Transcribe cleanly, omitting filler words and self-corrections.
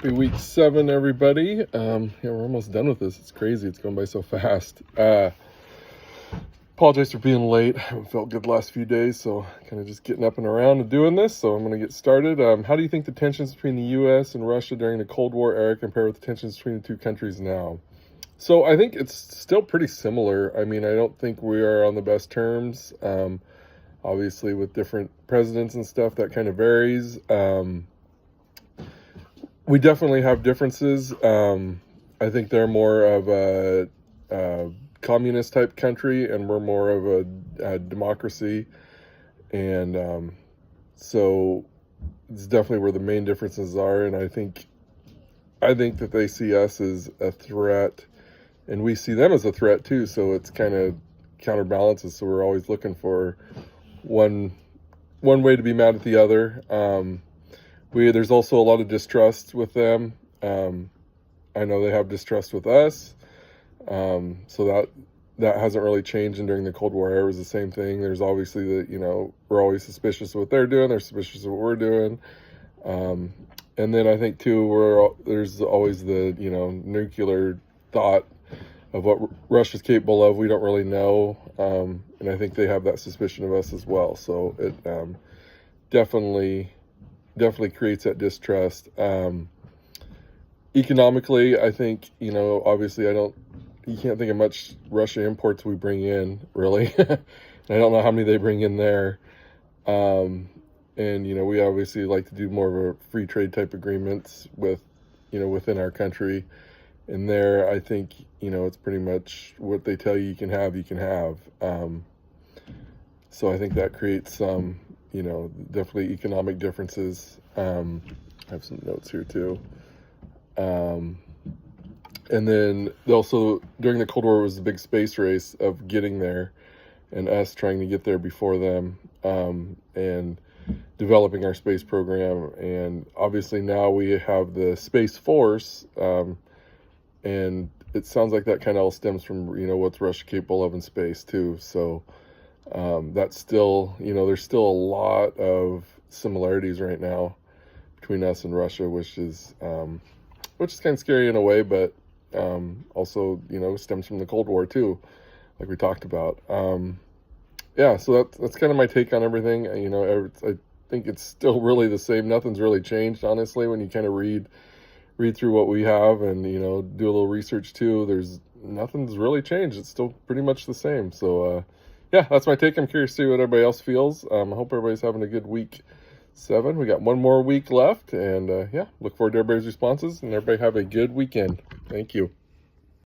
Happy week 7, everybody. Yeah, we're almost done with this. It's crazy. It's going by so fast. Apologize for being late. I haven't felt good the last few days, so kind of just getting up and around and doing this. So I'm going to get started. How do you think the tensions between the U.S. and Russia during the Cold War era compare with the tensions between the two countries now? So I think it's still pretty similar. I mean, I don't think we are on the best terms. Obviously, with different presidents and stuff, that kind of varies. We definitely have differences. I think they're more of a communist type country, and we're more of a democracy. And so it's definitely where the main differences are. And I think that they see us as a threat, and we see them as a threat too. So it's kind of counterbalances. So we're always looking for one way to be mad at the other. There's also a lot of distrust with them. I know they have distrust with us. So that hasn't really changed. And during the Cold War era, it was the same thing. There's obviously we're always suspicious of what they're doing. They're suspicious of what we're doing. And then I think too, there's always the, nuclear thought of what Russia's capable of. We don't really know. And I think they have that suspicion of us as well. So it definitely creates that distrust. Economically, I think, obviously you can't think of much Russia imports we bring in, really. I don't know how many they bring in there. And, we obviously like to do more of a free trade type agreements with, within our country. And there, I think, it's pretty much what they tell you can have, you can have. So I think that creates some, definitely economic differences. I have some notes here too. And then also during the Cold War was the big space race of getting there, and us trying to get there before them, and developing our space program. And obviously now we have the Space Force, and it sounds like that kind of all stems from, what's Russia capable of in space too. So that's still, there's still a lot of similarities right now between us and Russia, which is kind of scary in a way, but also, stems from the Cold War too, like we talked about. Yeah, so that's kind of my take on everything. I think it's still really the same. Nothing's really changed, honestly, when you kind of read through what we have and, do a little research too. Nothing's really changed. It's still pretty much the same. So, yeah, that's my take. I'm curious to see what everybody else feels. I hope everybody's having a good week 7. We got one more week left, and yeah, look forward to everybody's responses, and everybody have a good weekend. Thank you.